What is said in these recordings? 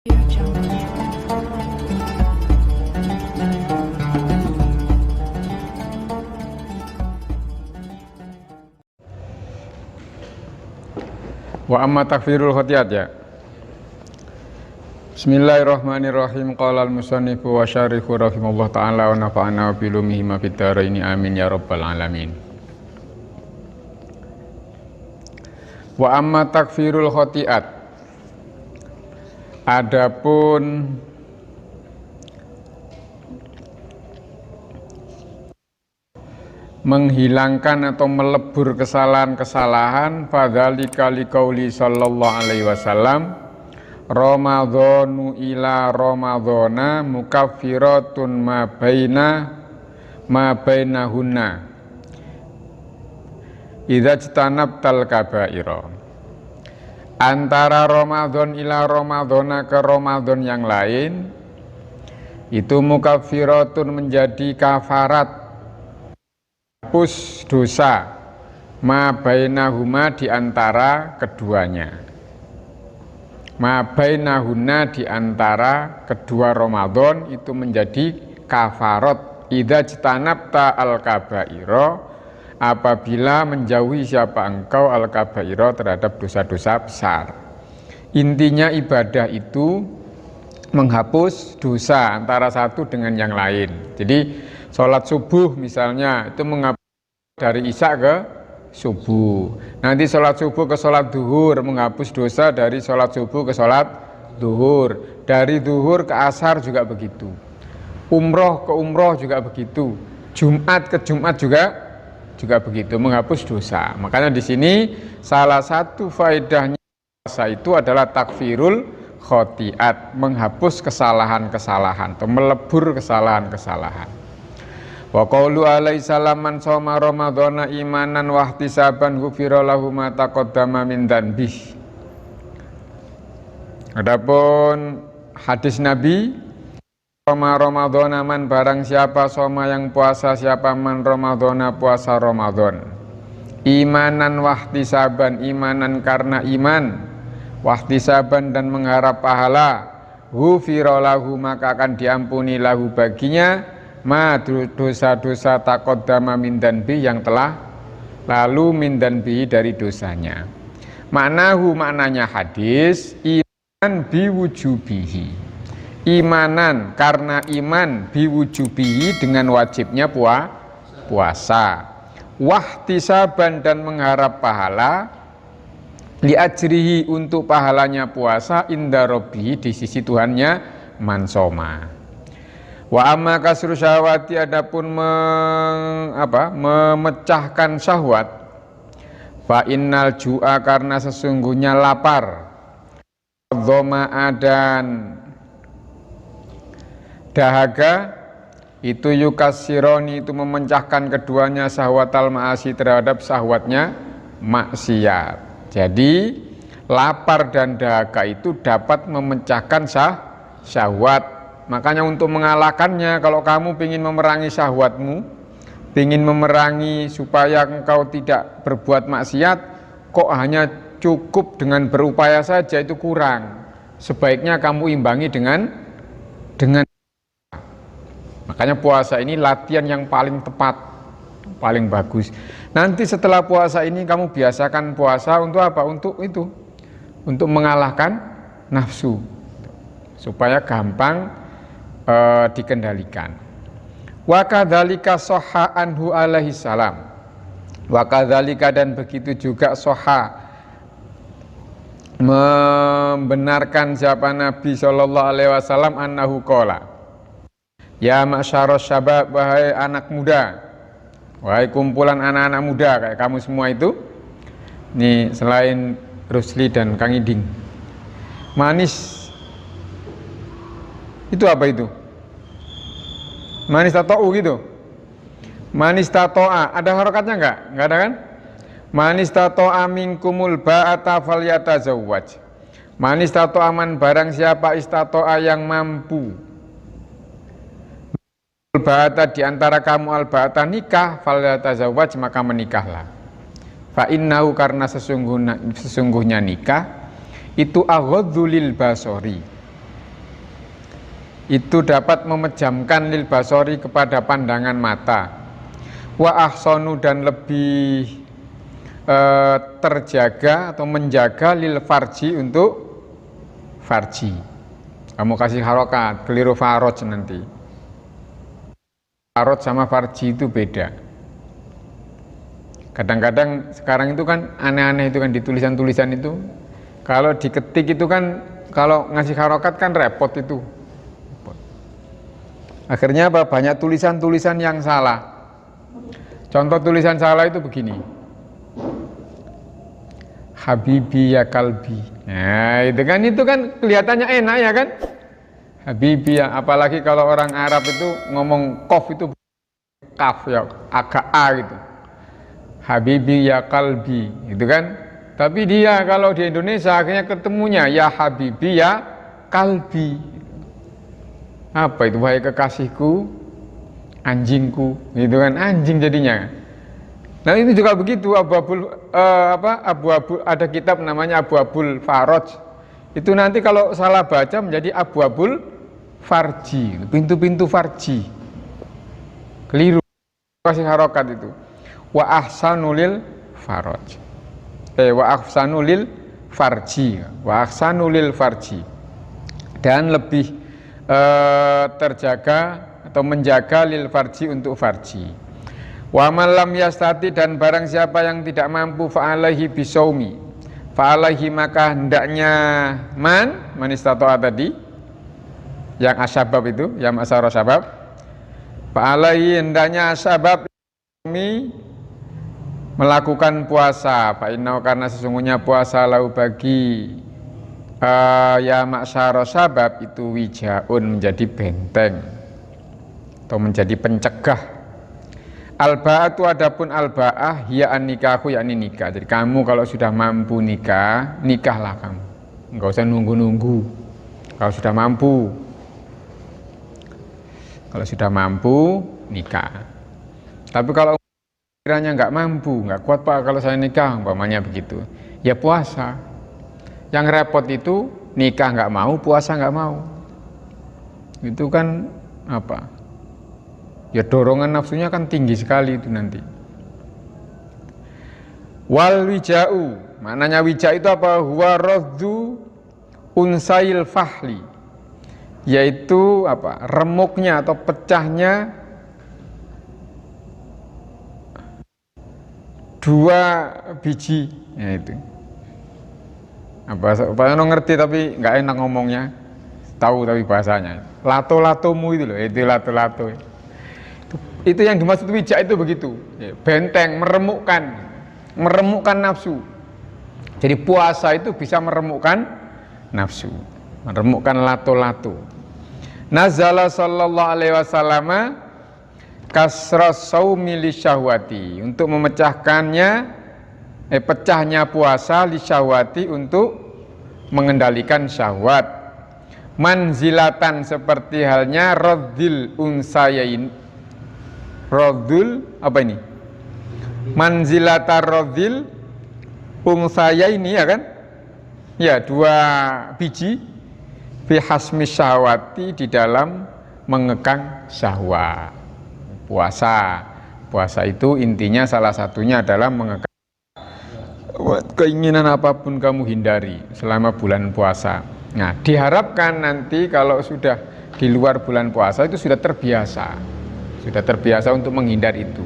Wa amma takfirul khotiat ya. Bismillahirrahmanirrahim. Qala al-musannifu wa syarihu rahimahullah ta'ala wa nafa'ana wa bilumihi ma fid dharaini amin ya rabbal alamin. Wa amma takfirul khotiat, adapun menghilangkan atau melebur kesalahan-kesalahan, fadzalika liqauli sallallahu alaihi wasallam, Ramadhanu ila Ramadhana mukaffiratun ma bainahunna idza jtanabtal kabaira. Antara Ramadan ila Ramadhana ke Ramadan yang lain itu mukaffiratun menjadi kafarat, hapus dosa, ma bainahuma di antara keduanya, ma bainahunna di antara kedua Ramadan itu menjadi kafarat. Idza jtanabta al-kabaira, apabila menjauhi siapa engkau al-kabaira terhadap dosa-dosa besar. Intinya ibadah itu menghapus dosa antara satu dengan yang lain. Jadi sholat subuh misalnya itu menghapus dari isya ke subuh. Nanti sholat subuh ke sholat duhur menghapus dosa dari sholat subuh ke sholat duhur. Dari duhur ke asar juga begitu. Umroh ke umroh juga begitu. Jumat ke Jumat juga begitu, menghapus dosa. Makanya di sini salah satu faedahnya puasa itu adalah takfirul khotiat, menghapus kesalahan-kesalahan atau melebur kesalahan-kesalahan. Wa qaulu alaihi salam man shoma ramadhana imanan wa ihtisaban ghufira lahu ma taqaddama min dzanbih. Adapun hadis Nabi, shoma ramadhana man, barang siapa shoma yang puasa siapa man ramadhana puasa Ramadan, imanan wa ihtisaban, imanan karena iman, wa ihtisaban dan mengharap pahala, ghufira lahu maka akan diampuni lahu baginya ma dosa-dosa taqaddama min dzanbi yang telah lalu min dzanbi dari dosanya. Maknanya hadis iman biwujubihi, imanan karena iman biwujubihi dengan wajibnya puasa, wahtisaban dan mengharap pahala, liajrihi untuk pahalanya puasa, inda rabbihi di sisi Tuhannya, mansoma. Wa amma kasru syahwati, adapun memecahkan syahwat, fa innal ju'a karena sesungguhnya lapar, dhama'ah dan dahaga itu yukasironi itu memecahkan keduanya syahwatal ma'asi terhadap syahwatnya maksiat. Jadi lapar dan dahaga itu dapat memecahkan syahwat. Makanya untuk mengalahkannya, kalau kamu ingin memerangi syahwatmu, ingin memerangi supaya engkau tidak berbuat maksiat, kok hanya cukup dengan berupaya saja, itu kurang. Sebaiknya kamu imbangi dengan makanya puasa ini latihan yang paling tepat, paling bagus. Nanti setelah puasa ini kamu biasakan puasa untuk apa? Untuk itu, untuk mengalahkan nafsu, supaya gampang dikendalikan. Wa kadzalika shahha anhu alaihi salam, wa kadzalika dan begitu juga shahha membenarkan siapa Nabi sallallahu alaihi wasallam annahu qala, ya ma'syaros syabab, wahai anak muda, wahai kumpulan anak-anak muda kayak kamu semua itu. Nih selain Rusli dan Kang Iding, manis itu apa itu? Manis tato'u gitu. Manis tato'a, ada harokatnya enggak? Enggak ada kan? Manis tato'a minkumul ba'ata falyatazawwaj. Manis tato'a man, barang siapa istato'a yang mampu al-ba'ata di antara kamu al-ba'ata nikah, falyatazawwaj maka menikahlah. Fa innahu karena sesungguhnya nikah itu aghadzu lil basori, itu dapat memejamkan lil basori kepada pandangan mata, wa ahsanu dan lebih terjaga atau menjaga lil farji untuk farji. Kamu kasih harokat, keliru faroj nanti. Faroj sama farji itu beda. Kadang-kadang sekarang itu kan aneh-aneh itu kan di tulisan-tulisan itu. Kalau diketik itu kan, kalau ngasih harokat kan repot itu. Akhirnya apa? Banyak tulisan-tulisan yang salah. Contoh tulisan salah itu begini. Habibi ya kalbi. Nah, itu kan kelihatannya enak ya kan? Habibi ya, apalagi kalau orang Arab itu ngomong kof itu kaf ya, agak a gitu. Habibi ya kalbi, itu kan? Tapi dia kalau di Indonesia akhirnya ketemunya ya habibi ya kalbi. Apa itu? Wahai kekasihku, anjingku, gitu kan? Anjing jadinya. Nah ini juga begitu, abu-abul ada kitab namanya Abu-abul Faroj. Itu nanti kalau salah baca menjadi Abu-abul Farji, pintu-pintu Farji. Keliru, kasih harokat itu. Wa ahsanulil Faroj. Wa ahsanulil Farji, wa ahsanulil Farji. Dan lebih terjaga atau menjaga lil Farji untuk Farji. Wa malam yastati dan barang siapa yang tidak mampu fa'alaihi bisaumi, fa'alaihi maka hendaknya man istata'a tadi yang asbab itu, yang asar sabab, fa'alaihi hendaknya asbab melakukan puasa, fa'innahu karena sesungguhnya puasa lau bagi ya maksaro sabab itu wijaun menjadi benteng atau menjadi pencegah. Al-ba'atu adapun al-ba'ah ya an-nikahu yakni nikah. Jadi kamu kalau sudah mampu nikah, nikahlah kamu. Enggak usah nunggu-nunggu. Kalau sudah mampu. Kalau sudah mampu nikah. Tapi kalau kiranya enggak mampu, enggak kuat Pak kalau saya nikah, umpamanya begitu. Ya puasa. Yang repot itu nikah enggak mau, puasa enggak mau. Itu kan apa? Ya dorongan nafsunya kan tinggi sekali itu nanti. Wal wija'u, maknanya wija' itu apa? Huwa raddu unsail fahli, yaitu apa? Remuknya atau pecahnya dua biji, yaitu apa ngerti tapi nggak enak ngomongnya, tahu tapi bahasanya lato-latomu itu loh, itu lato-lato. Itu yang dimaksud wijak itu begitu, benteng, meremukkan nafsu. Jadi puasa itu bisa meremukkan nafsu, meremukkan lato-lato. Nazala sallallahu alaihi wasallam kasras saumi lisyahwati, untuk memecahkannya pecahnya puasa lisyahwati untuk mengendalikan syahwat. Manzilatan seperti halnya radhil unsayain. Radhul apa ini? Manzilatar radhil unsaya ini ya kan? Ya, dua biji fi hasmi syahwati, di dalam mengekang syahwat. Puasa itu intinya salah satunya adalah mengekang keinginan apapun kamu hindari selama bulan puasa. Nah, diharapkan nanti kalau sudah di luar bulan puasa itu sudah terbiasa untuk menghindar itu.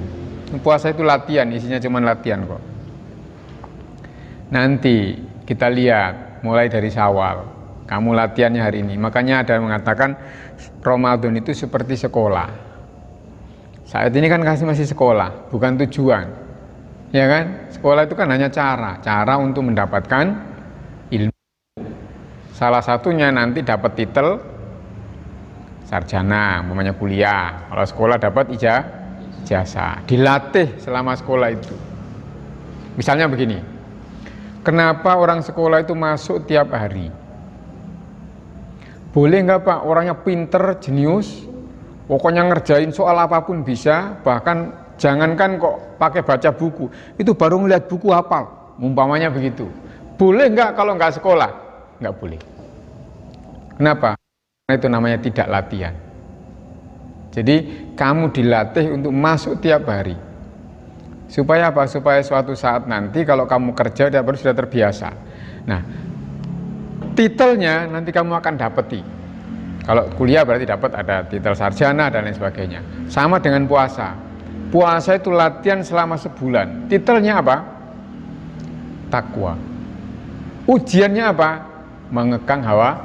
Puasa itu latihan, isinya cuma latihan kok. Nanti kita lihat mulai dari Syawal, kamu latihannya hari ini. Makanya ada yang mengatakan Ramadan itu seperti sekolah. Saat ini kan masih sekolah, bukan tujuan. Ya kan? Sekolah itu kan hanya cara untuk mendapatkan ilmu. Salah satunya nanti dapat titel sarjana, umpamanya kuliah. Kalau sekolah dapat ijazah. Dilatih selama sekolah itu. Misalnya begini, kenapa orang sekolah itu masuk tiap hari? Boleh nggak Pak, orangnya pinter, jenius, pokoknya ngerjain soal apapun bisa, bahkan jangankan kok pakai baca buku, itu baru ngeliat buku hafal, umpamanya begitu. Boleh nggak kalau nggak sekolah? Nggak boleh. Kenapa? itu namanya tidak latihan. Jadi kamu dilatih untuk masuk tiap hari. Supaya apa? Supaya suatu saat nanti kalau kamu kerja tiap hari sudah terbiasa. Nah, titelnya nanti kamu akan dapati. Kalau kuliah berarti dapat ada titel sarjana dan lain sebagainya. Sama dengan puasa. Puasa itu latihan selama sebulan. Titelnya apa? Takwa. Ujiannya apa? Mengekang hawa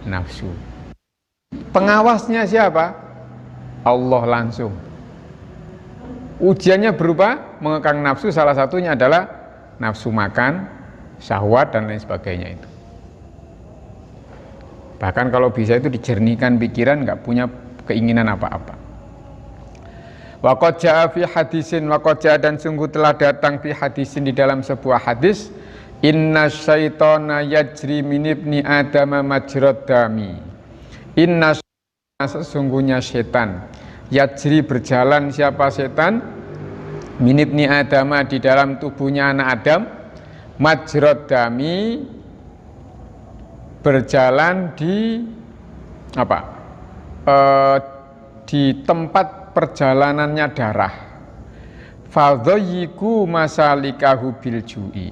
nafsu. Pengawasnya siapa? Allah langsung. Ujiannya berupa mengekang nafsu, salah satunya adalah nafsu makan, syahwat dan lain sebagainya itu. Bahkan kalau bisa itu dijernihkan pikiran, nggak punya keinginan apa-apa. Wa qad jaa fi hadisin, wa qad jaa dan sungguh telah datang fi hadisin di dalam sebuah hadis, inna syaitana yajri min ibni adama majrad dami. Inna sesungguhnya setan yajri berjalan, siapa setan? Min ibni adama di dalam tubuhnya anak Adam, majrad dami berjalan di apa? Di tempat perjalanannya darah. Fadhayiku masalikahu bil ju'i.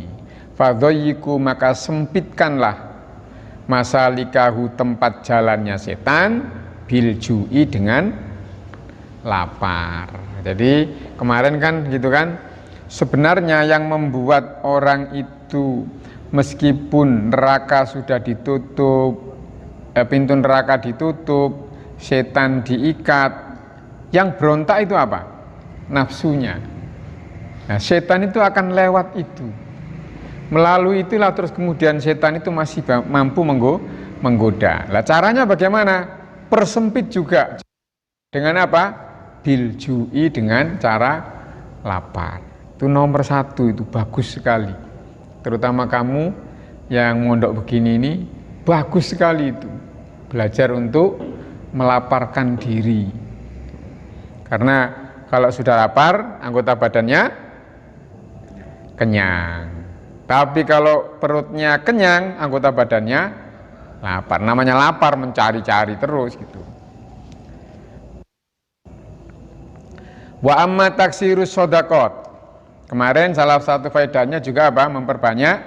Fadhayiku maka sempitkanlah masalikahu tempat jalannya setan bil ju'i dengan lapar. Jadi kemarin kan gitu kan, sebenarnya yang membuat orang itu meskipun neraka sudah ditutup, pintu neraka ditutup, setan diikat, yang berontak itu apa? Nafsunya. Nah, setan itu akan lewat itu. Melalui itulah terus kemudian setan itu masih mampu menggoda. Lah caranya bagaimana? Persempit juga. Dengan apa? Biljui, dengan cara lapar. Itu nomor satu, itu bagus sekali. Terutama kamu yang mondok begini ini, bagus sekali itu. Belajar untuk melaparkan diri. Karena kalau sudah lapar, anggota badannya kenyang. Tapi kalau perutnya kenyang, anggota badannya lapar. Namanya lapar, mencari-cari terus gitu. Wa amma taksirus shadaqat. Kemarin salah satu faedahnya juga apa? Memperbanyak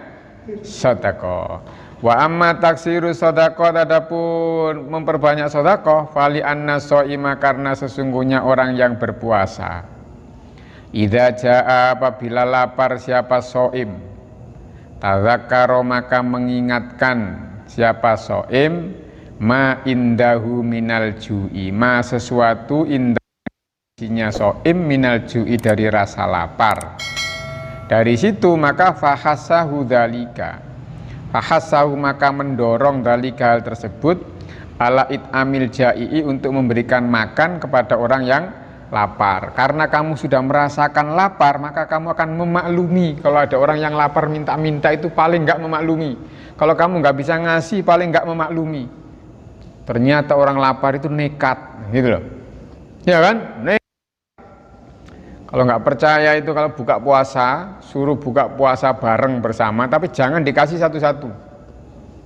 sedekah. Wa amma taksirus shadaqat, adapun memperbanyak sedekah, fali anna shaima, karena sesungguhnya orang yang berpuasa. Idza jaa, apabila lapar siapa shaim, tadzakkara maka mengingatkan siapa shaim, ma indahu minal ju'i, ma sesuatu indah shaim minal ju'i, dari rasa lapar. Dari situ maka fahasahu dzalika, fahasahu maka mendorong dzalika, hal tersebut, ala it'amil ja'i'i, untuk memberikan makan kepada orang yang lapar. Karena kamu sudah merasakan lapar, maka kamu akan memaklumi. Kalau ada orang yang lapar minta-minta, itu paling enggak memaklumi. Kalau kamu enggak bisa ngasih, paling enggak memaklumi. Ternyata orang lapar itu nekat, gitu loh. Ya kan? Kalau nggak percaya itu, kalau buka puasa, suruh buka puasa bareng bersama, tapi jangan dikasih satu-satu.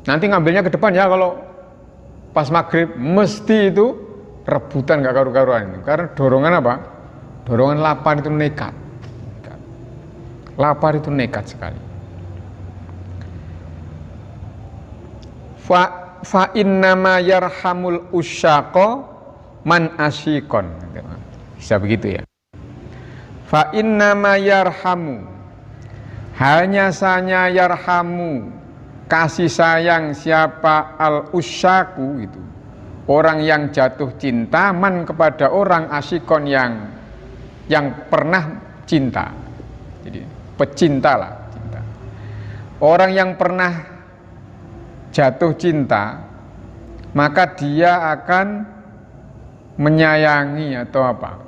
Nanti ngambilnya ke depan ya, kalau pas maghrib mesti itu rebutan nggak karu-karuan. Karena dorongan apa? Dorongan lapar itu nekat. Lapar itu nekat sekali. Fa innama yarhamul usyaqa man asyikon. Bisa begitu ya. Fa innama yarhamu, hanya saja yarhamu, kasih sayang siapa al usyaku itu, orang yang jatuh cinta, man kepada orang asyikon yang pernah cinta. Jadi pecinta lah, cinta. Orang yang pernah jatuh cinta, maka dia akan menyayangi atau apa?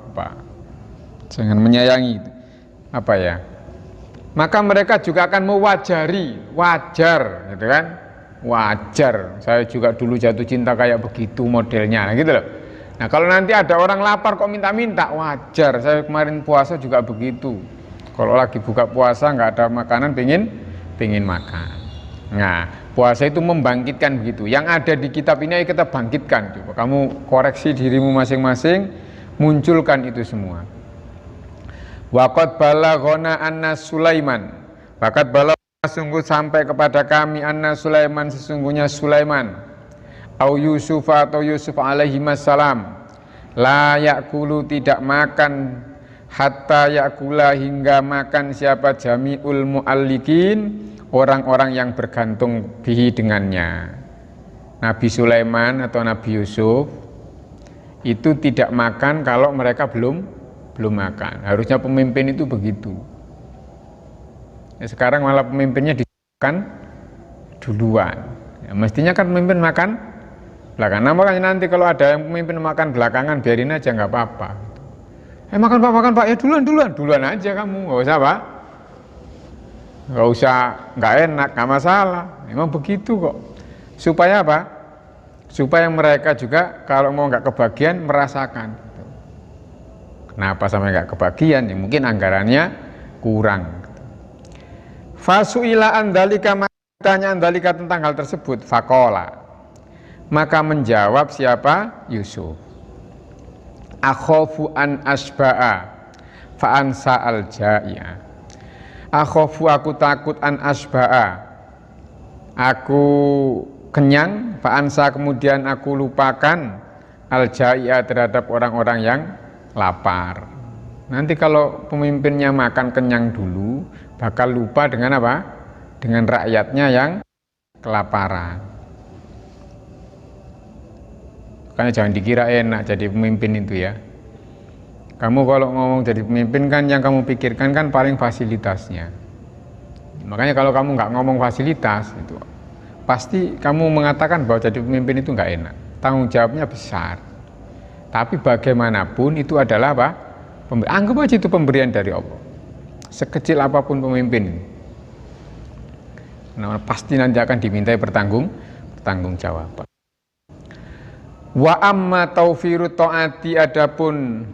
Jangan menyayangi itu. Apa ya? Maka mereka juga akan mewajari, wajar, gitu kan? Wajar. Saya juga dulu jatuh cinta kayak begitu modelnya, gitu loh. Nah, kalau nanti ada orang lapar kok minta-minta, wajar. Saya kemarin puasa juga begitu. Kalau lagi buka puasa nggak ada makanan, pengin makan. Nah, Puasa itu membangkitkan begitu. Yang ada di kitab ini ayo kita bangkitkan. Coba kamu koreksi dirimu masing-masing, munculkan itu semua. Waqad balaghana anna Sulaiman. Waqad balaghana sungguh sampai kepada kami anna Sulaiman sesungguhnya Sulaiman. Au Yusuf atau Yusuf alaihi salam. La yakulu tidak makan hatta yakula hingga makan siapa jami'ul mu'allikin orang-orang yang bergantung bihi dengannya. Nabi Sulaiman atau Nabi Yusuf itu tidak makan kalau mereka belum makan. Harusnya pemimpin itu begitu. Ya, sekarang malah pemimpinnya dimakan duluan. Ya, mestinya kan pemimpin makan belakangan. Makanya nanti kalau ada yang pemimpin makan belakangan biarin aja nggak apa-apa. Makan pak ya duluan aja kamu, nggak usah pak. Nggak usah, nggak enak, nggak masalah. Memang begitu kok. Supaya apa? Supaya mereka juga kalau mau nggak kebagian merasakan. Kenapa sampai nggak kebagian? Ya mungkin anggarannya kurang. Fasuila andalika, tanya andalika tentang hal tersebut. Fakola, maka menjawab siapa? Yusuf. Akhofu an asba'a fa'ansa al-ja'iyah. Akhofu aku takut an asba'a, aku kenyang, fa'ansa kemudian aku lupakan al-ja'iyah terhadap orang-orang yang lapar. Nanti kalau pemimpinnya makan kenyang dulu, bakal lupa dengan apa? Dengan rakyatnya yang kelaparan. Makanya jangan dikira enak jadi pemimpin itu ya. Kamu kalau ngomong jadi pemimpin kan yang kamu pikirkan kan paling fasilitasnya. Makanya kalau kamu nggak ngomong fasilitas itu, pasti kamu mengatakan bahwa jadi pemimpin itu nggak enak. Tanggung jawabnya besar. Tapi bagaimanapun itu adalah apa? Anggap aja itu pemberian dari Allah. Sekecil apapun pemimpin, nah, pasti nanti akan dimintai bertanggung jawab. Wa amma taufiru taati, adapun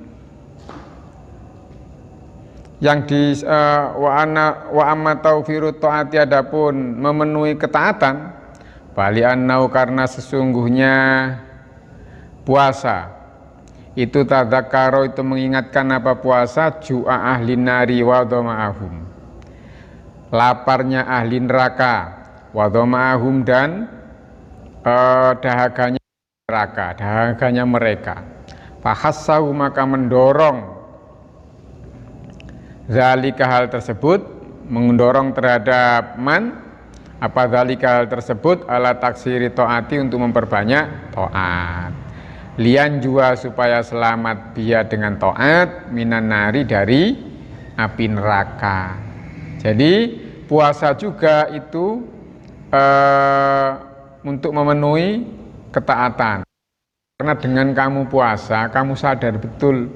yang di wa amma taufiru taati, adapun memenuhi ketaatan, bali annau karena sesungguhnya puasa itu tadzakaro itu mengingatkan apa puasa ju'a ahli nari wa dhama'ahum, laparnya ahli neraka, wa dhama'ahum dan dahaganya neraka, dahaganya mereka. Fahassahu maka mendorong zalika hal tersebut, mendorong terhadap apa zalika hal tersebut ala taksiri taati untuk memperbanyak taat. Lian jua supaya selamat dia dengan taat minan nari dari api neraka. Jadi puasa juga itu untuk memenuhi ketaatan. Karena dengan kamu puasa, kamu sadar betul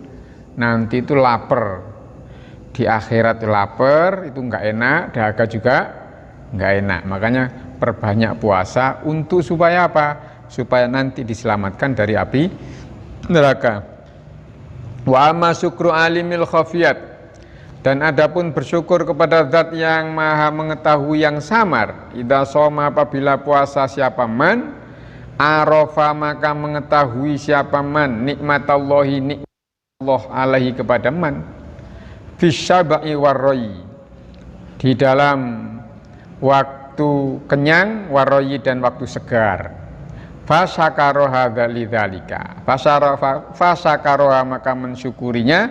nanti itu lapar. Di akhirat lapar, itu enggak enak, dahaga juga enggak enak. Makanya perbanyak puasa untuk supaya apa? Supaya nanti diselamatkan dari api neraka. Wa amma syukru alimil khafiyat, dan adapun bersyukur kepada zat yang maha mengetahui yang samar. Idza shoma, apabila puasa siapa man, arafa maka mengetahui siapa man nikmatallahi, nikmat Allah alaihi kepada man, fisyabai warroyi, di dalam waktu kenyang, warroyi dan waktu segar. Fasakaroha dzalika, fasakaroha maka mensyukurinya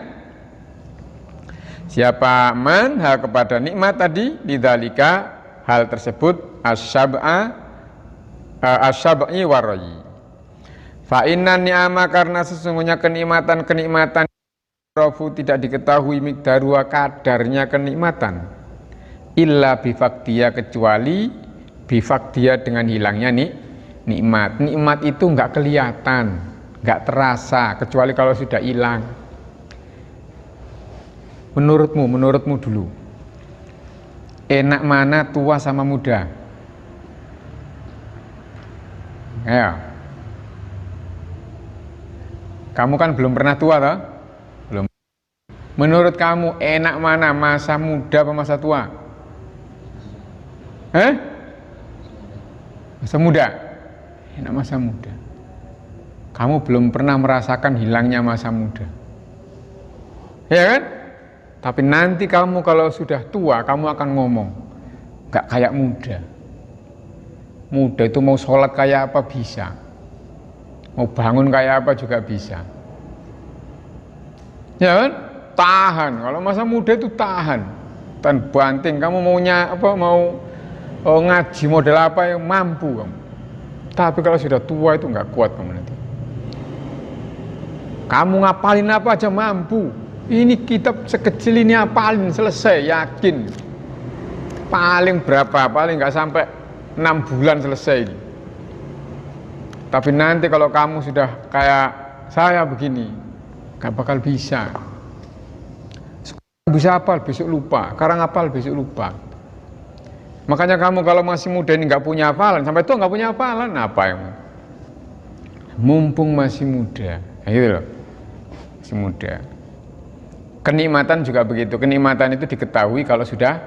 siapa man hal kepada nikmat tadi, lidzalika hal tersebut asyabai warroyi. Fa inna ni'ama, karena sesungguhnya kenikmatan rofu tidak diketahui mikdarua kadarnya kenikmatan, illa bifakdia kecuali bifakdia dengan hilangnya nikmat itu enggak kelihatan, enggak terasa kecuali kalau sudah hilang. Menurutmu dulu, enak mana tua sama muda? Ya, kamu kan belum pernah tua toh? Belum. Menurut kamu enak mana, masa muda apa masa tua? Masa muda, enak masa muda. Kamu belum pernah merasakan hilangnya masa muda, ya kan? Tapi nanti kamu kalau sudah tua, kamu akan ngomong, gak kayak muda. Muda itu mau sholat kayak apa bisa, mau bangun kayak apa juga bisa, ya kan? Tahan. Kalau masa muda itu tahan, dan banting. Kamu maunya apa? Mau ngaji model apa yang mampu kamu. Tapi kalau sudah tua itu nggak kuat kamu nanti. Kamu ngapalin apa aja mampu. Ini kitab sekecil ini apalin selesai, yakin. Paling berapa? Paling nggak sampai 6 bulan selesai. Tapi nanti kalau kamu sudah kayak saya begini, nggak bakal bisa. Bisa hafal besok lupa, sekarang hafal besok lupa. Makanya kamu kalau masih muda ini nggak punya hafalan, sampai tua nggak punya hafalan, apa yang? Mumpung masih muda, nah, gitu loh, masih muda. Kenikmatan juga begitu. Kenikmatan itu diketahui kalau sudah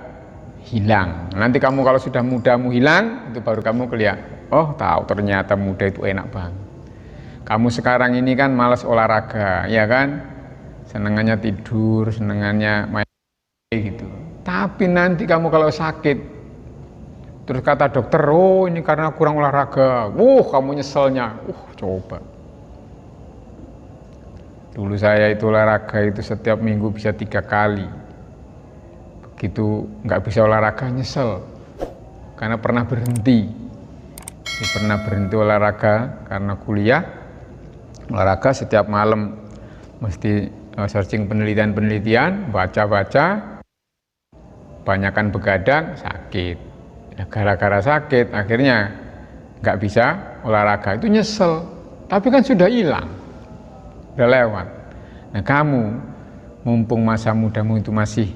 hilang. Nanti kamu kalau sudah mudamu hilang, itu baru kamu kelihatan. Oh, tahu ternyata muda itu enak banget. Kamu sekarang ini kan malas olahraga, ya kan? Senengannya tidur, senengannya main gitu. Tapi nanti kamu kalau sakit, terus kata dokter, oh ini karena kurang olahraga. Kamu nyeselnya. Coba. Dulu saya itu olahraga itu setiap minggu bisa 3 kali. Begitu nggak bisa olahraga nyesel. Karena pernah berhenti. Pernah berhenti olahraga karena kuliah. Olahraga setiap malam mesti searching penelitian-penelitian, baca-baca. Banyakan begadang, sakit. Gara-gara sakit akhirnya nggak bisa olahraga, itu nyesel. Tapi kan sudah hilang, udah lewat. Nah kamu mumpung masa mudamu itu masih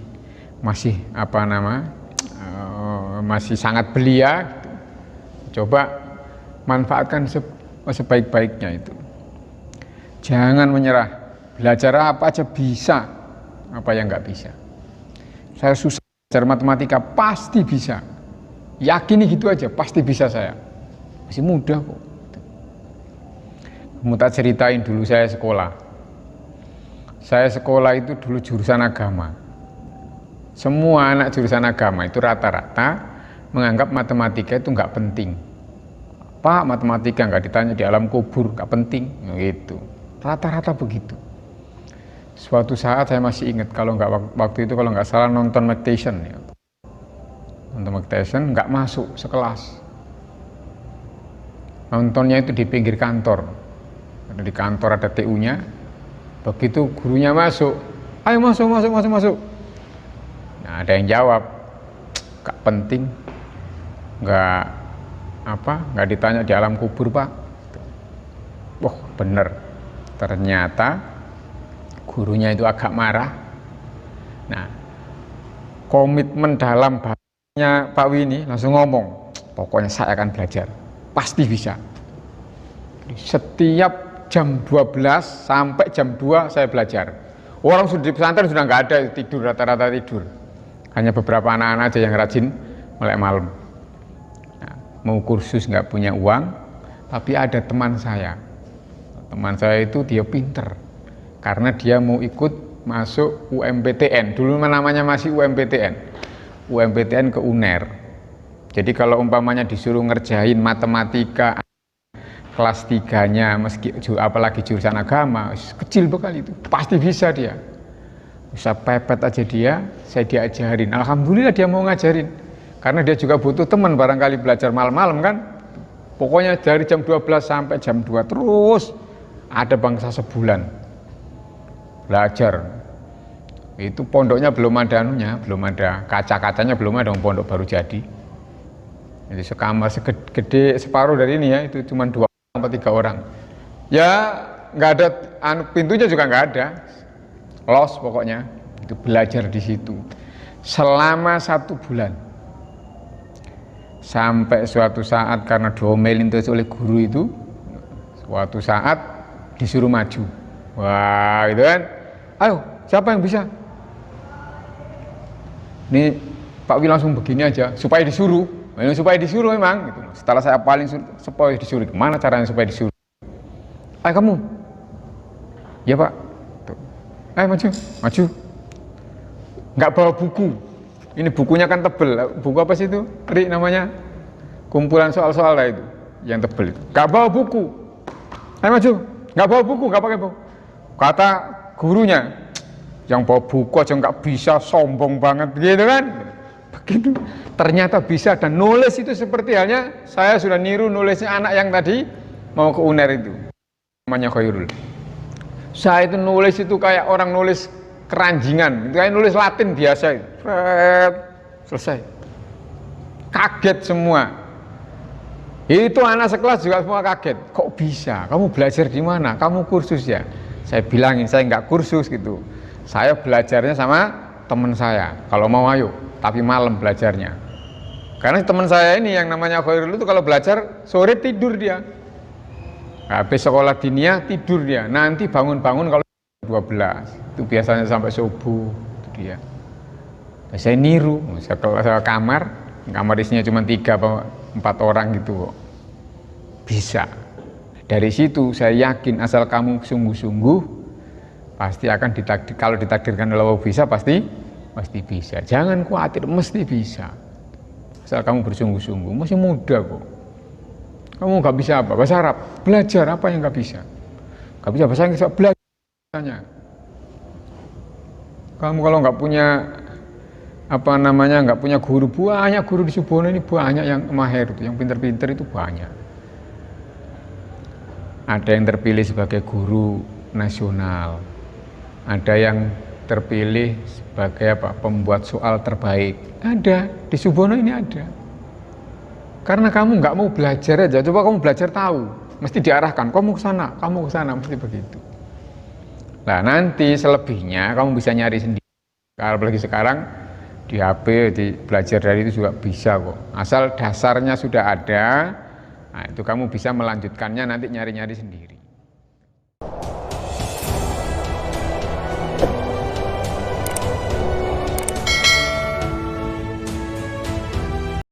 masih sangat belia gitu. Coba manfaatkan sebaik-baiknya itu. Jangan menyerah, belajar apa aja bisa, apa yang nggak bisa. Saya susah belajar matematika, pasti bisa. Yakini gitu aja, pasti bisa saya. Masih muda kok. Kamu tak ceritain dulu saya sekolah. Saya sekolah itu dulu jurusan agama. Semua anak jurusan agama itu rata-rata menganggap matematika itu nggak penting. Pak, matematika nggak ditanya di alam kubur, nggak penting, gitu. Rata-rata begitu. Suatu saat saya masih ingat, kalau waktu itu kalau nggak salah nonton Mike Tyson ya. Nonton Mike Tyson nggak masuk sekelas. Nontonnya itu di pinggir kantor. Ada di kantor ada TU-nya. Begitu gurunya masuk, ayo masuk. Nah, ada yang jawab, nggak penting, nggak ditanya di alam kubur Pak. Bener. Ternyata gurunya itu agak marah. Nah, komitmen dalam bahasanya Pak Wini langsung ngomong, pokoknya saya akan belajar, pasti bisa. Setiap jam 12 sampai jam 2 saya belajar. Orang sudah di pesantren sudah nggak ada tidur, rata-rata tidur. Hanya beberapa anak-anak aja yang rajin melek malam. Nah, mau kursus nggak punya uang, tapi ada teman saya. Teman saya itu dia pinter. Karena dia mau ikut masuk UMPTN. Dulu namanya masih UMPTN. UMPTN ke UNER. Jadi kalau umpamanya disuruh ngerjain matematika kelas 3-nya, apalagi jurusan agama, kecil sekali itu, pasti bisa dia. Bisa pepet aja dia, saya diajarin. Alhamdulillah dia mau ngajarin. Karena dia juga butuh teman barangkali belajar malam-malam kan. Pokoknya dari jam 12 sampai jam 2 terus ada bangsa sebulan belajar. Itu pondoknya belum ada belum ada kaca-kacanya, belum ada, pondok baru jadi. Jadi sekamar segede separuh dari ini ya, itu cuma 2 sampai 3 orang. Ya nggak ada, pintunya juga nggak ada, los pokoknya. Itu belajar di situ selama 1 bulan. Sampai suatu saat karena diomelin terus oleh guru itu, suatu saat disuruh maju. Wah, itu kan, ayo siapa yang bisa? Ini Pak Wi langsung begini aja supaya disuruh. Supaya disuruh memang gitu. Setelah saya paling supaya disuruh, gimana caranya supaya disuruh? Ayo kamu, ya Pak, tuh. Ayo maju, maju. Nggak bawa buku, ini bukunya kan tebel. Buku apa sih itu? Ri namanya, kumpulan soal-soal lah itu, yang tebel itu. Nggak bawa buku, ayo maju. Nggak bawa buku, nggak pakai buku. Kata gurunya, yang bawa buku aja nggak bisa, sombong banget, begitu kan? Begitu. Ternyata bisa, dan nulis itu seperti halnya saya sudah niru nulisnya anak yang tadi mau ke UNER itu. Namanya Khairul. Saya itu nulis itu kayak orang nulis keranjingan, itu kayak nulis Latin biasa itu. Selesai. Kaget semua. Itu anak sekelas juga semua kaget. Kok bisa? Kamu belajar di mana? Kamu kursus ya? Saya bilangin saya nggak kursus gitu. Saya belajarnya sama teman saya. Kalau mau ayo, tapi malam belajarnya. Karena teman saya ini yang namanya Khairul itu kalau belajar sore tidur dia. Habis sekolah dinia tidur dia, nanti bangun-bangun kalau 12 itu biasanya sampai subuh itu dia. Nah, saya niru, saya kamar isinya cuma 3 atau 4 orang gitu kok. Bisa. Dari situ saya yakin asal kamu sungguh-sungguh pasti akan ditakdir, kalau ditakdirkan oleh Allah bisa pasti bisa. Jangan khawatir, mesti bisa. Asal kamu bersungguh-sungguh, masih muda kok. Kamu nggak bisa apa? Bahasa Arab, belajar apa yang nggak bisa? Nggak bisa bahasa Inggris, belajar. Kamu kalau nggak punya nggak punya guru, banyak guru di Subono ini, banyak yang mahir itu, yang pinter-pinter itu banyak. Ada yang terpilih sebagai guru nasional, ada yang terpilih sebagai pembuat soal terbaik. Ada di Subono ini ada. Karena kamu nggak mau belajar aja, coba kamu belajar tahu, mesti diarahkan, kamu ke sana, mesti begitu. Nah nanti selebihnya kamu bisa nyari sendiri. Apalagi sekarang di HP, di belajar dari itu juga bisa kok. Asal dasarnya sudah ada, nah itu kamu bisa melanjutkannya nanti nyari-nyari sendiri.